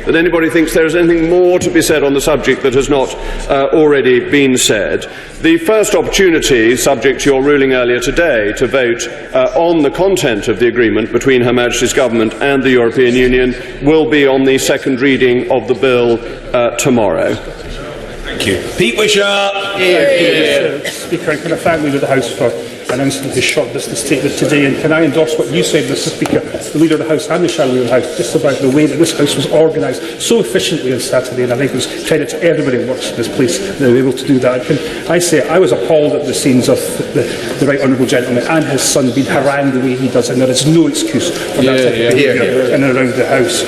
that anybody thinks there is anything more to be said on the subject that has not already been said. The first opportunity, subject to your ruling earlier today, to vote on the content of the agreement between Her Majesty's Government and the European Union will be on the second reading of the bill tomorrow. Thank you. Pete Wishart. Speaker, and can I thank Leader of the House for announcing his short business statement today, and can I endorse what you said, Mr Speaker, the Leader of the House and the Shadow Leader of the House, just about the way that this House was organised so efficiently on Saturday, and I think it was credit to everybody who works in this place that they were able to do that. And I say I was appalled at the scenes of the Right Honourable Gentleman and his son being harangued the way he does, and there is no excuse for that type of behaviour in and around the House.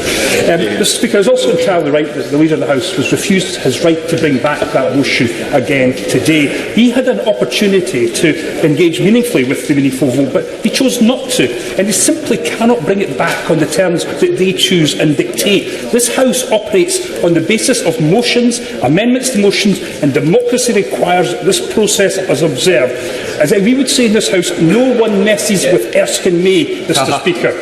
Mr Speaker, I was also entirely right that the Leader of the House was refused his right to bring back that motion again today. He had an opportunity to engage meaningfully with the meaningful vote, but he chose not to, and he simply cannot bring it back on the terms that they choose and dictate. This House operates on the basis of motions, amendments to motions, and democracy requires that this process is observed. As we would say in this House, no one messes with Erskine May, Mr Speaker.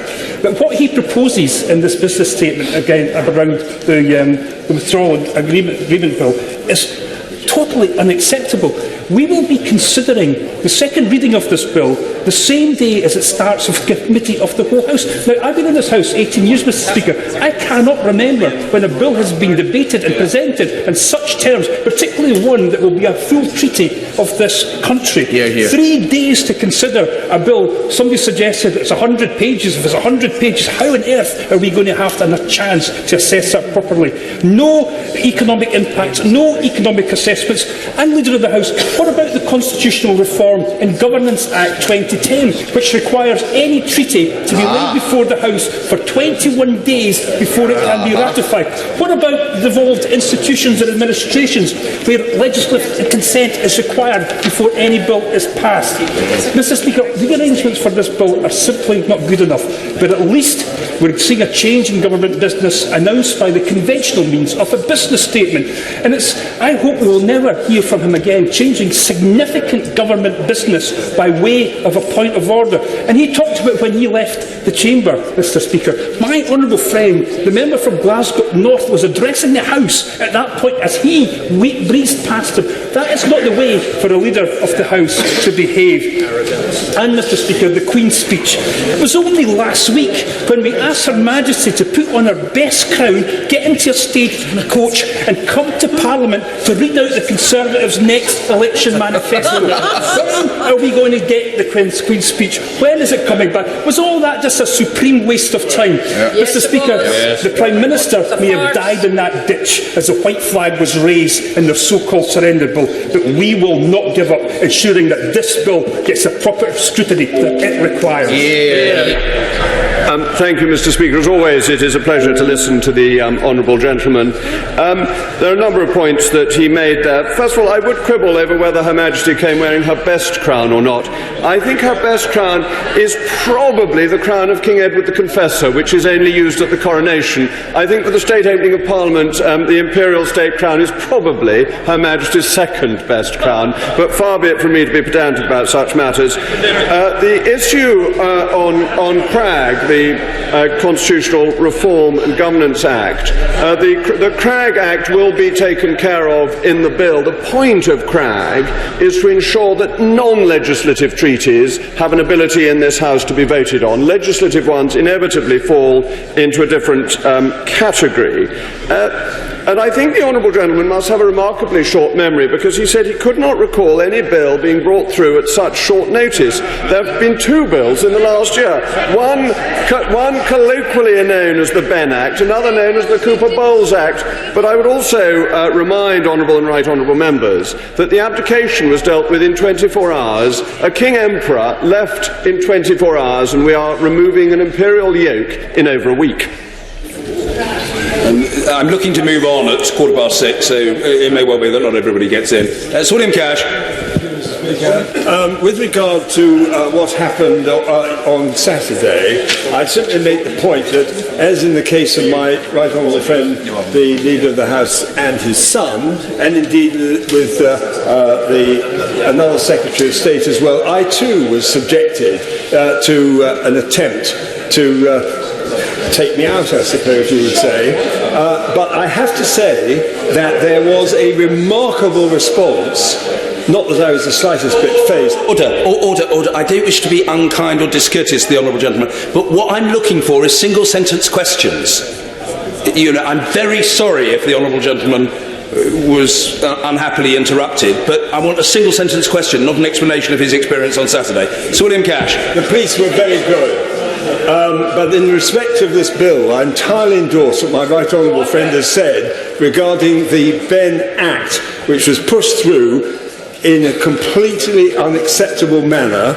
But what he proposes in this business statement, again, around the withdrawal agreement bill, is totally unacceptable. We will be considering the second reading of this bill the same day as it starts with committee of the whole House. Now, I've been in this House 18 years, Mr Speaker. I cannot remember when a bill has been debated and presented in such terms, particularly one that will be a full treaty of this country. 3 days to consider a bill. Somebody suggested it's 100 pages. If it's 100 pages, how on earth are we going to have a chance to assess that properly? No economic impacts, no economic assessments. And Leader of the House, what about the Constitutional Reform and Governance Act 2010, which requires any treaty to be laid before the House for 21 days before it can be ratified? What about devolved institutions and administrations, where legislative consent is required before any bill is passed? Mr Speaker, the arrangements for this bill are simply not good enough, but at least we're seeing a change in government business announced by the conventional means of a business statement. And I hope we will never hear from him again changing significant government business by way of a point of order. And he talked about when he left the chamber, Mr Speaker. My honourable friend, the member from Glasgow North, was addressing the House at that point as he breezed past him. That is not the way for a Leader of the House to behave. And, Mr Speaker, the Queen's speech. It was only last week when we asked Her Majesty to put on her best crown, get into a stage coach and come to Parliament to read out the Conservatives' next election manifesto. When are we going to get the Queen's speech? When is it coming back? Was all that just a supreme waste of time? Mr Speaker, the Prime Minister may have died in that ditch as the white flag was raised in their so-called surrender bill, but we will not give up ensuring that this bill gets the proper scrutiny that it requires. Thank you, Mr Speaker. As always, it is a pleasure to listen to the honourable gentleman. There are a number of points that he made there. First of all, I would quibble over whether Her Majesty came wearing her best crown or not. I think her best crown is probably the crown of King Edward the Confessor, which is only used at the coronation. I think for the state opening of Parliament, the imperial state crown is probably Her Majesty's second best crown, but far be it from me to be pedantic about such matters. The issue on CRAG, the Constitutional Reform and Governance Act, the CRAG Act will be taken care of in the bill. The point of CRAG is to ensure that non-legislative treaties have an ability in this House to be voted on. Legislative ones inevitably fall into a different category. And I think the honourable gentleman must have a remarkably short memory, because he said he could not recall any bill being brought through at such short notice. There have been two bills in the last year. One colloquially known as the Benn Act, another known as the Cooper-Bowles Act. But I would also remind honourable and right honourable members that the abdication was dealt with in 24 hours. A King Emperor left in 24 hours, and we are removing an imperial yoke in over a week. I'm looking to move on at 6:15, so it may well be that not everybody gets in. Sir William Cash. With regard to what happened on Saturday, I'd simply make the point that, as in the case of my right honourable friend, the Leader of the House and his son, and indeed with another Secretary of State as well, I too was subjected to an attempt to take me out, I suppose you would say. But I have to say that there was a remarkable response. Not that I was the slightest bit phased. Order. I don't wish to be unkind or discourteous to the honourable gentleman, but what I'm looking for is single-sentence questions. I'm very sorry if the honourable gentleman was unhappily interrupted, but I want a single-sentence question, not an explanation of his experience on Saturday. Sir William Cash. The police were very good. But in respect of this bill, I entirely endorse what my right honourable friend has said regarding the Ben Act, which was pushed through in a completely unacceptable manner,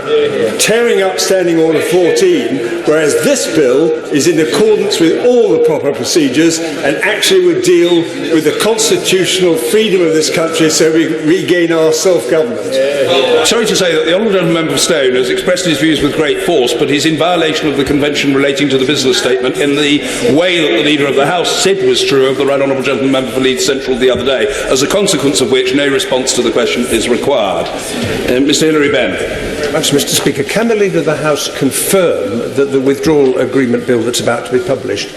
tearing up Standing Order 14, whereas this bill is in accordance with all the proper procedures and actually would deal with the constitutional freedom of this country so we regain our self-government. Sorry to say that the honourable gentleman member for Stone has expressed his views with great force, but he's in violation of the convention relating to the business statement in the way that the Leader of the House said was true of the right honourable gentleman member for Leeds Central the other day, as a consequence of which no response to the question is required. Mr Hilary Benn. Thanks, Mr Speaker. Can the Leader of the House confirm that the withdrawal agreement bill that's about to be published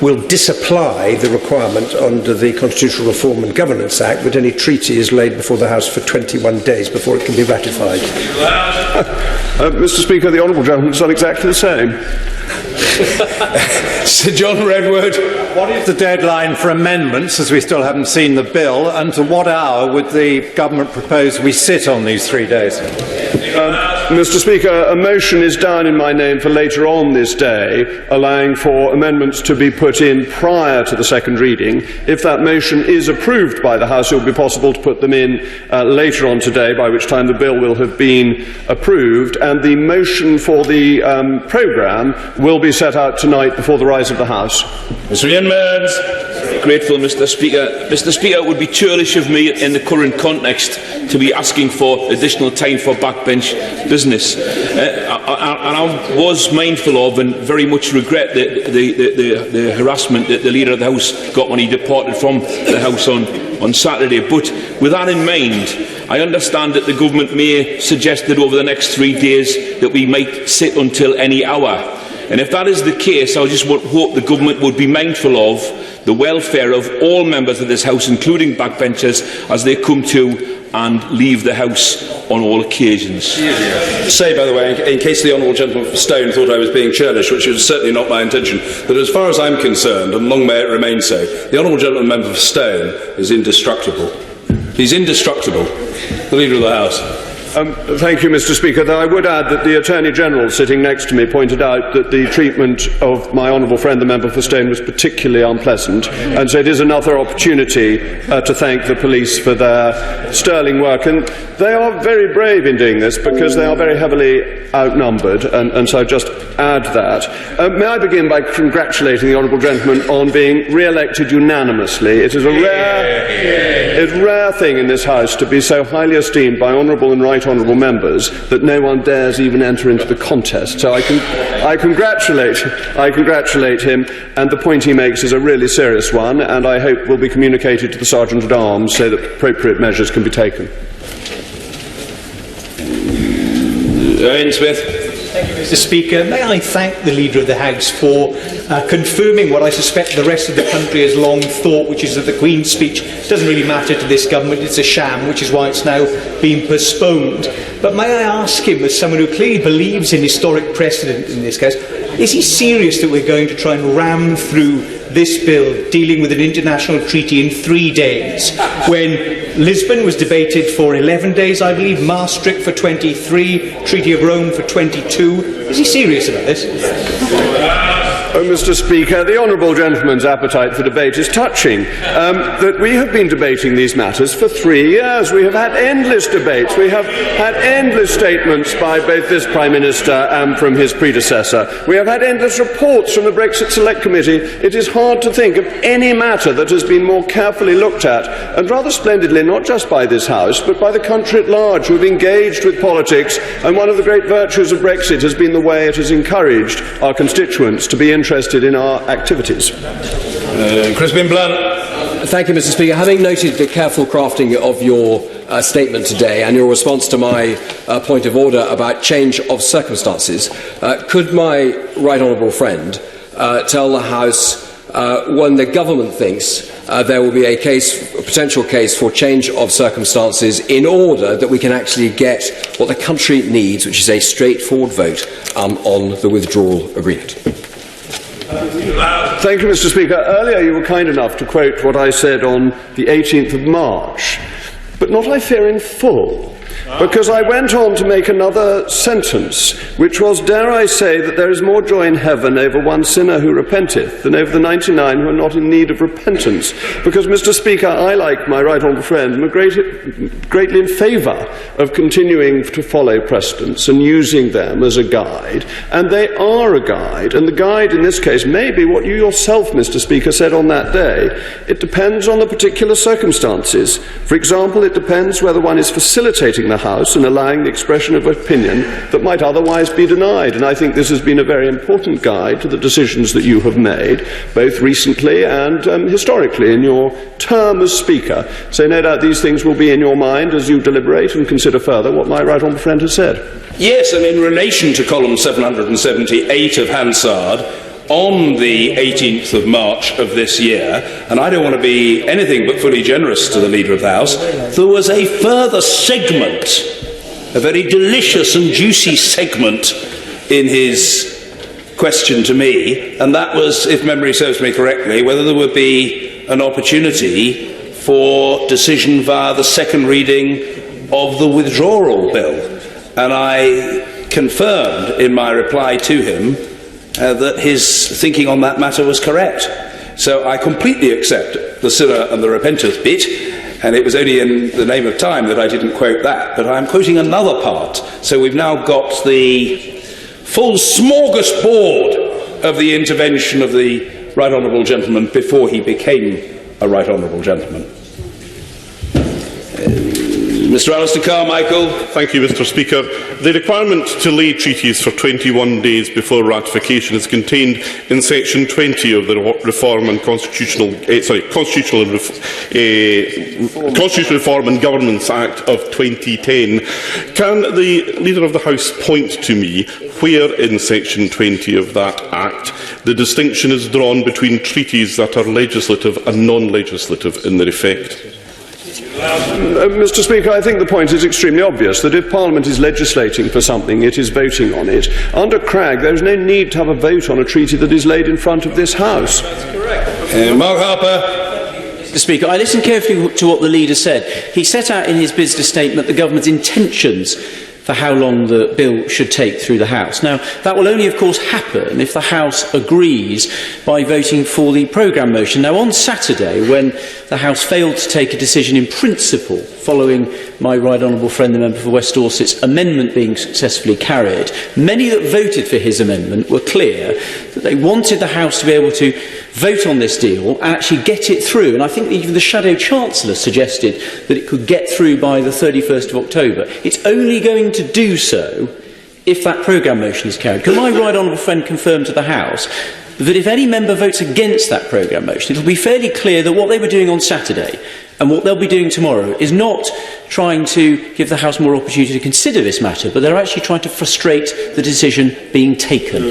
will disapply the requirement under the Constitutional Reform and Governance Act that any treaty is laid before the House for 21 days before it can be ratified? Mr Speaker, the honourable gentleman has done exactly the same. Sir John Redwood. What is the deadline for amendments, as we still haven't seen the bill, and to what hour would the government propose we sit on these 3 days? Mr Speaker, a motion is down in my name for later on this day, allowing for amendments to be put in prior to the second reading. If that motion is approved by the House, it will be possible to put them in later on today, by which time the bill will have been approved, and the motion for the programme will be set out tonight before the rise of the House. Mr Ian Grateful, Mr Speaker. Mr Speaker, it would be churlish of me in the current context to be asking for additional time for backbench business. And I was mindful of and very much regret the harassment that the Leader of the House got when he departed from the House on Saturday. But with that in mind, I understand that the government may suggest that over the next 3 days that we might sit until any hour. And if that is the case, I just hope the government would be mindful of the welfare of all members of this House, including backbenchers, as they come to and leave the House on all occasions. Say, by the way, in case the honourable gentleman from Stone thought I was being churlish, which is certainly not my intention, that as far as I'm concerned, and long may it remain so, the honourable gentleman member for Stone is indestructible. He's indestructible, the Leader of the House. Thank you, Mr Speaker. Though I would add that the Attorney-General sitting next to me pointed out that the treatment of my honourable friend, the member for Stone, was particularly unpleasant, and so it is another opportunity to thank the police for their sterling work. And they are very brave in doing this because they are very heavily outnumbered, and so I just add that. May I begin by congratulating the honourable gentleman on being re-elected unanimously. It is a rare thing in this House to be so highly esteemed by honourable and right honourable members that no one dares even enter into the contest. So I congratulate him, and the point he makes is a really serious one, and I hope will be communicated to the Sergeant at Arms so that appropriate measures can be taken. Ian Smith. Thank you, Mr Speaker. May I thank the Leader of the House for confirming what I suspect the rest of the country has long thought, which is that the Queen's speech doesn't really matter to this government, it's a sham, which is why it's now been postponed. But may I ask him, as someone who clearly believes in historic precedent in this case, is he serious that we're going to try and ram through this bill dealing with an international treaty in 3 days, when Lisbon was debated for 11 days, I believe, Maastricht for 23, Treaty of Rome for 22. Is he serious about this? Mr Speaker, the honourable gentleman's appetite for debate is touching. That we have been debating these matters for 3 years. We have had endless debates. We have had endless statements by both this Prime Minister and from his predecessor. We have had endless reports from the Brexit Select Committee. It is hard to think of any matter that has been more carefully looked at, and rather splendidly, not just by this House, but by the country at large, who have engaged with politics. And one of the great virtues of Brexit has been the way it has encouraged our constituents to be interested in our activities. Crispin Blunt. Thank you, Mr Speaker. Having noted the careful crafting of your statement today and your response to my point of order about change of circumstances, could my right honourable friend tell the House when the government thinks there will be a potential case for change of circumstances in order that we can actually get what the country needs, which is a straightforward vote on the withdrawal agreement. Thank you, Mr. Speaker. Earlier you were kind enough to quote what I said on the 18th of March, but not, I fear, in full. Because I went on to make another sentence, which was, dare I say, that there is more joy in heaven over one sinner who repenteth than over the 99 who are not in need of repentance. Because, Mr. Speaker, I, like my right honourable friend, am greatly in favour of continuing to follow precedents and using them as a guide. And they are a guide. And the guide in this case may be what you yourself, Mr. Speaker, said on that day. It depends on the particular circumstances. For example, it depends whether one is facilitating the House and allowing the expression of opinion that might otherwise be denied. And I think this has been a very important guide to the decisions that you have made, both recently and historically in your term as Speaker. So no doubt these things will be in your mind as you deliberate and consider further what my right honourable friend has said. Yes, and in relation to column 778 of Hansard, on the 18th of March of this year, and I don't want to be anything but fully generous to the Leader of the House, there was a further segment, a very delicious and juicy segment in his question to me, and that was, if memory serves me correctly, whether there would be an opportunity for decision via the second reading of the withdrawal bill. And I confirmed in my reply to him that his thinking on that matter was correct. So I completely accept the sinner and the repenteth bit, and it was only in the name of time that I didn't quote that, but I'm quoting another part. So we've now got the full smorgasbord of the intervention of the Right Honourable Gentleman before he became a Right Honourable Gentleman. Mr. Alistair Carmichael. Thank you, Mr. Speaker. The requirement to lay treaties for 21 days before ratification is contained in Section 20 of the Constitutional Reform and Governance Act of 2010. Can the Leader of the House point to me where in Section 20 of that Act the distinction is drawn between treaties that are legislative and non-legislative in their effect? Mr. Speaker, I think the point is extremely obvious, that if Parliament is legislating for something, it is voting on it. Under Cragg, there is no need to have a vote on a treaty that is laid in front of this House. That's correct. Mark Harper. Mr. Speaker, I listened carefully to what the Leader said. He set out in his business statement the government's intentions for how long the bill should take through the House. Now, that will only, of course, happen if the House agrees by voting for the programme motion. Now, on Saturday, when the House failed to take a decision in principle following my right honourable friend, the member for West Dorset's amendment being successfully carried, many that voted for his amendment were clear that they wanted the House to be able to vote on this deal and actually get it through. And I think even the Shadow Chancellor suggested that it could get through by the 31st of October. It's only going to do so if that programme motion is carried. Can my right honourable friend confirm to the House that if any member votes against that programme motion, it will be fairly clear that what they were doing on Saturday and what they'll be doing tomorrow is not trying to give the House more opportunity to consider this matter, but they're actually trying to frustrate the decision being taken.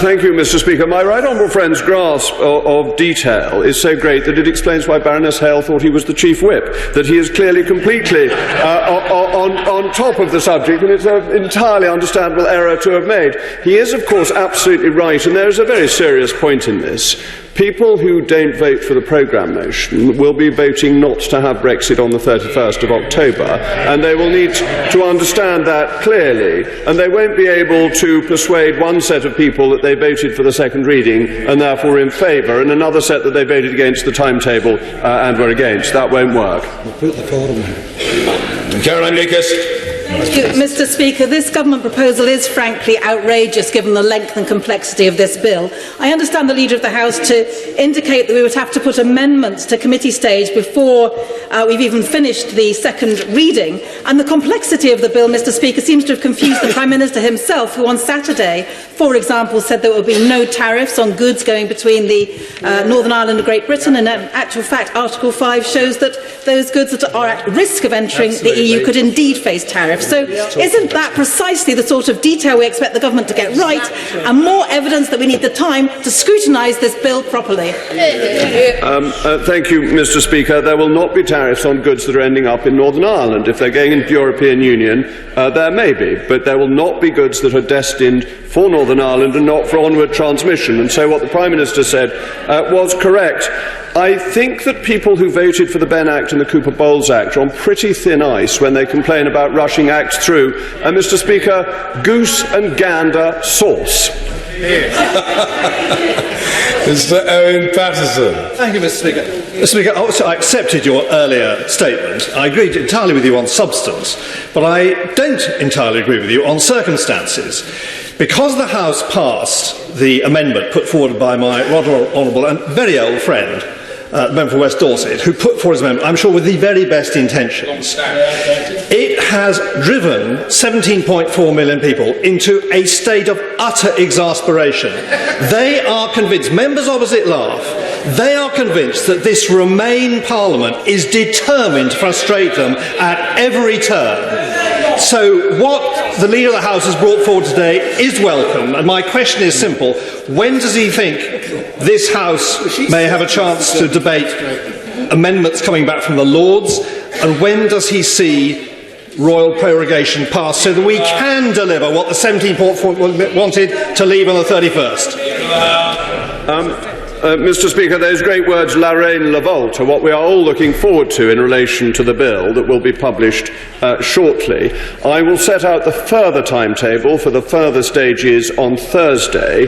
Thank you, Mr. Speaker. My right honourable friend's grasp of detail is so great that it explains why Baroness Hale thought he was the chief whip, that he is clearly completely on top of the subject, and it's an entirely understandable error to have made. He is, of course, absolutely right, and there is a very serious point in this. People who don't vote for the programme motion will be voting not to have Brexit on the 31st of October, and they will need to understand that clearly, and they won't be able to persuade one set of people that they voted for the second reading and therefore in favour, and another set that they voted against the timetable and were against. That won't work. Caroline Lucas. Mr. Speaker, this government proposal is frankly outrageous given the length and complexity of this bill. I understand the Leader of the House to indicate that we would have to put amendments to committee stage before we've even finished the second reading. And the complexity of the bill, Mr. Speaker, seems to have confused the Prime Minister himself, who on Saturday, for example, said there would be no tariffs on goods going between the Northern Ireland and Great Britain. And in actual fact, Article 5 shows that those goods that are at risk of entering the EU could indeed face tariffs. tariff. So isn't that precisely the sort of detail we expect the government to get right, and more evidence that we need the time to scrutinise this bill properly? Thank you, Mr. Speaker. There will not be tariffs on goods that are ending up in Northern Ireland. If they're going into the European Union, there may be, but there will not be goods that are destined for Northern Ireland and not for onward transmission. And so what the Prime Minister said was correct. I think that people who voted for the Benn Act and the Cooper-Bowles Act are on pretty thin ice when they complain about rushing acts through. Mr. Speaker, goose and gander sauce. Mr. Owen Patterson. Thank you, Mr. Speaker. Mr. Speaker, I accepted your earlier statement. I agreed entirely with you on substance, but I don't entirely agree with you on circumstances. Because the House passed the amendment put forward by my rather honourable and very old friend, member for West Dorset, who put forward his amendment, I'm sure with the very best intentions, it has driven 17.4 million people into a state of utter exasperation. They are convinced, members opposite laugh, they are convinced that this Remain Parliament is determined to frustrate them at every turn. So what the Leader of the House has brought forward today is welcome, and my question is simple. When does he think this House may have a chance to debate amendments coming back from the Lords, and when does he see royal prorogation passed so that we can deliver what the 17.4 wanted to leave on the 31st? Mr. Speaker, those great words, la reine la volte, are what we are all looking forward to in relation to the bill that will be published shortly. I will set out the further timetable for the further stages on Thursday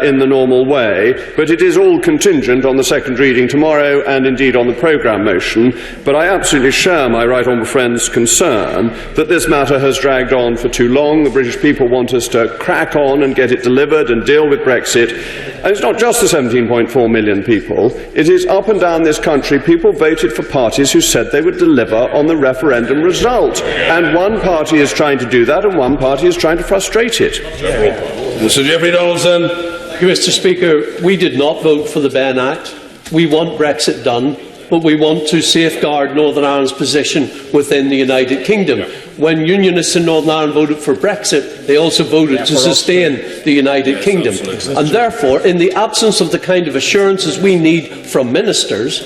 in the normal way, but it is all contingent on the second reading tomorrow and indeed on the programme motion. But I absolutely share my right honourable friend's concern that this matter has dragged on for too long. The British people want us to crack on and get it delivered and deal with Brexit. And it's not just the 17.4 million people. It is up and down this country. People voted for parties who said they would deliver on the referendum result. And one party is trying to do that and one party is trying to frustrate it. Mr. Jeffrey Donaldson. Thank you, Mr. Speaker. We did not vote for the Benn Act. We want Brexit done, but we want to safeguard Northern Ireland's position within the United Kingdom. When Unionists in Northern Ireland voted for Brexit, they also voted to sustain the United Kingdom. And therefore, in the absence of the kind of assurances we need from ministers,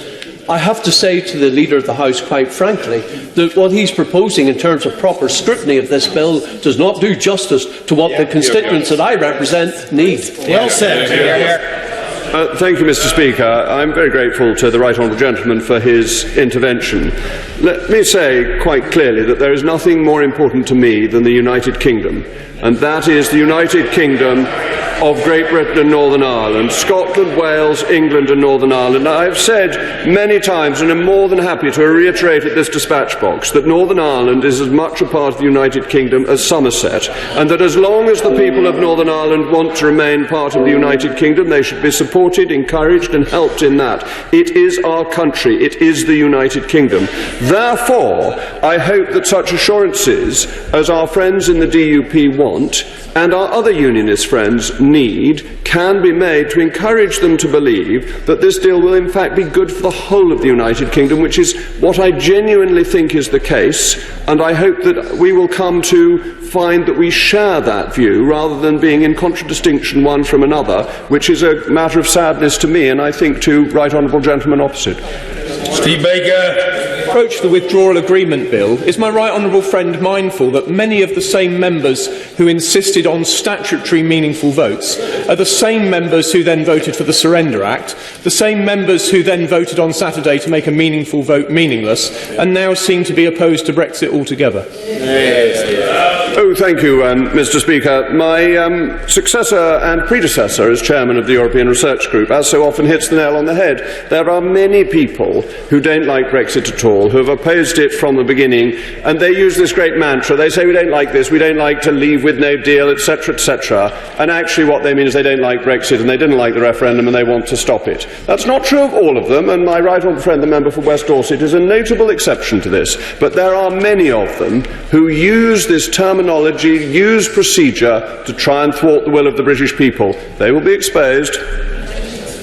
I have to say to the Leader of the House, quite frankly, that what he's proposing in terms of proper scrutiny of this bill does not do justice to what the constituents that I represent need. Well said. Thank you, Mr. Speaker. I'm very grateful to the right honourable gentleman for his intervention. Let me say quite clearly that there is nothing more important to me than the United Kingdom, and that is the United Kingdom of Great Britain and Northern Ireland, Scotland, Wales, England and Northern Ireland. I have said many times, and am more than happy to reiterate at this dispatch box, that Northern Ireland is as much a part of the United Kingdom as Somerset, and that as long as the people of Northern Ireland want to remain part of the United Kingdom, they should be supported, encouraged and helped in that. It is our country. It is the United Kingdom. Therefore, I hope that such assurances as our friends in the DUP want, and our other unionist friends need, can be made to encourage them to believe that this deal will in fact be good for the whole of the United Kingdom, which is what I genuinely think is the case, and I hope that we will come to find that we share that view rather than being in contradistinction one from another, which is a matter of sadness to me and I think to right honourable gentlemen opposite. Steve Baker. Approach the withdrawal agreement bill, is my right honourable friend mindful that many of the same members who insisted on statutory meaningful votes are the same members who then voted for the Surrender Act, the same members who then voted on Saturday to make a meaningful vote meaningless, and now seem to be opposed to Brexit altogether? Oh, thank you, Mr. Speaker. My successor and predecessor as chairman of the European Research Group, as so often, hits the nail on the head. There are many people who don't like Brexit at all, who have opposed it from the beginning, and they use this great mantra. They say, we don't like this, we don't like to leave with no deal, etc., etc. And actually what they mean is they don't like Brexit and they didn't like the referendum and they want to stop it. That's not true of all of them, and my right honourable friend, the member for West Dorset, is a notable exception to this. But there are many of them who use this terminology, use procedure to try and thwart the will of the British people. They will be exposed.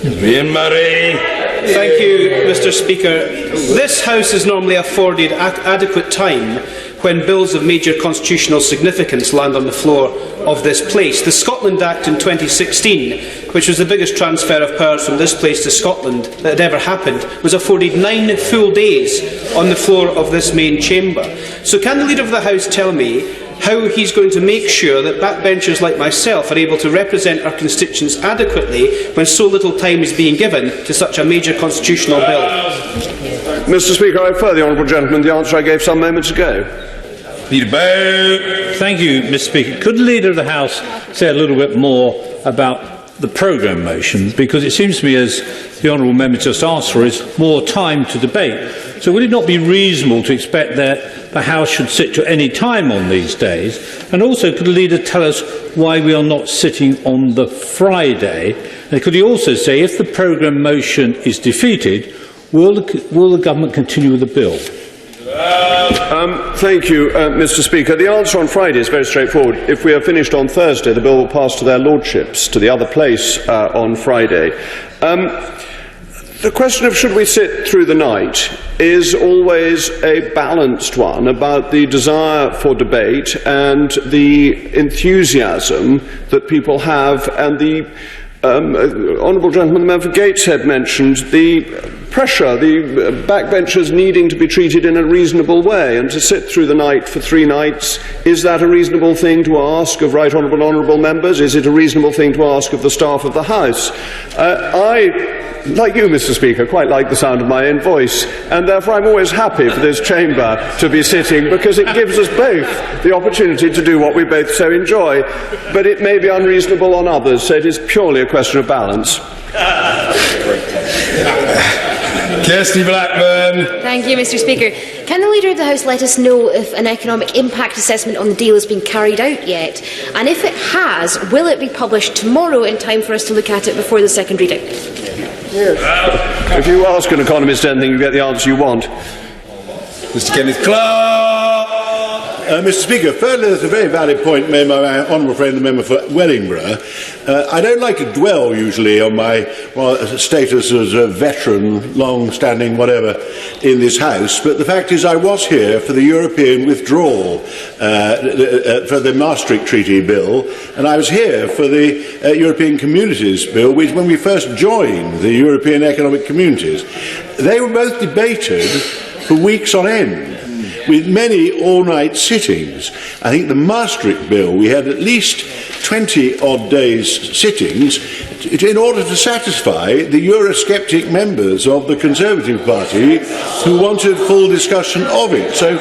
Ian Murray. Thank you, Mr. Speaker. This House is normally afforded adequate time when bills of major constitutional significance land on the floor of this place. The Scotland Act in 2016, which was the biggest transfer of powers from this place to Scotland that had ever happened, was afforded 9 full days on the floor of this main chamber. So can the Leader of the House tell me how he's going to make sure that backbenchers like myself are able to represent our constituents adequately when so little time is being given to such a major constitutional bill? Mr. Speaker, I refer the honourable gentleman the answer I gave some moments ago. Thank you, Mr. Speaker. Could the Leader of the House say a little bit more about the programme motion? Because it seems to me, as the honourable member just asked for, is more time to debate. So would it not be reasonable to expect that the House should sit to any time on these days? And also, could the Leader tell us why we are not sitting on the Friday? And could he also say, if the programme motion is defeated, will the government continue with the bill? Thank you, Mr. Speaker. The answer on Friday is very straightforward. If we are finished on Thursday, the bill will pass to their lordships, to the other place on Friday. The question of should we sit through the night is always a balanced one about the desire for debate and the enthusiasm that people have, and the honourable gentleman, the member for Gateshead, mentioned the pressure, the backbenchers needing to be treated in a reasonable way, and to sit through the night for 3 nights, is that a reasonable thing to ask of right honourable members? Is it a reasonable thing to ask of the staff of the House? I, like you, Mr. Speaker, quite like the sound of my own voice, and therefore I'm always happy for this chamber to be sitting, because it gives us both the opportunity to do what we both so enjoy. But it may be unreasonable on others, so it is purely a question of balance. Kirsty Blackburn. Thank you, Mr. Speaker. Can the Leader of the House let us know if an economic impact assessment on the deal has been carried out yet? And if it has, will it be published tomorrow in time for us to look at it before the second reading? If you ask an economist anything, you get the answer you want. Mr. Kenneth Clark. Mr. Speaker, thirdly, there's a very valid point made by my honourable friend, the member for Wellingborough. I don't like to dwell usually on my status as a veteran, long-standing whatever, in this House, but the fact is I was here for the European withdrawal, for the Maastricht Treaty Bill, and I was here for the European Communities Bill, which when we first joined the European Economic Communities, they were both debated for weeks on end, with many all-night sittings. I think the Maastricht Bill, we had at least 20-odd days sittings in order to satisfy the Eurosceptic members of the Conservative Party who wanted full discussion of it. So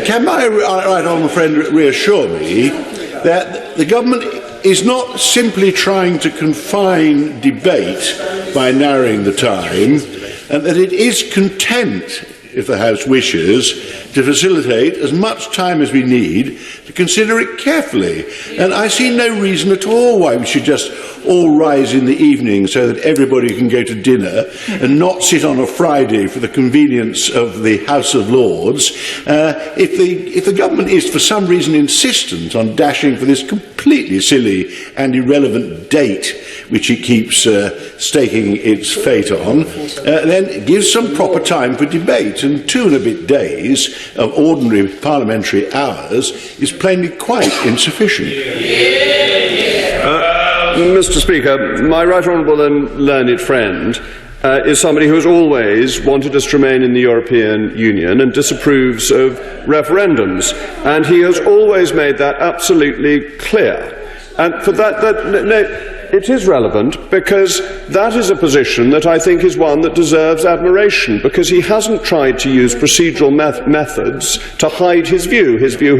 can my right honourable friend reassure me that the government is not simply trying to confine debate by narrowing the time, and that it is content, if the House wishes, to facilitate as much time as we need to consider it carefully. And I see no reason at all why we should just all rise in the evening so that everybody can go to dinner and not sit on a Friday for the convenience of the House of Lords. If the government is for some reason insistent on dashing for this completely silly and irrelevant date which it keeps staking its fate on, then give some proper time for debate, and 2 and a bit days of ordinary parliamentary hours is plainly quite insufficient. Mr. Speaker, my right honourable and learned friend is somebody who has always wanted us to remain in the European Union and disapproves of referendums, and he has always made that absolutely clear. And for that it is relevant, because that is a position that I think is one that deserves admiration, because he hasn't tried to use procedural methods to hide his view. His view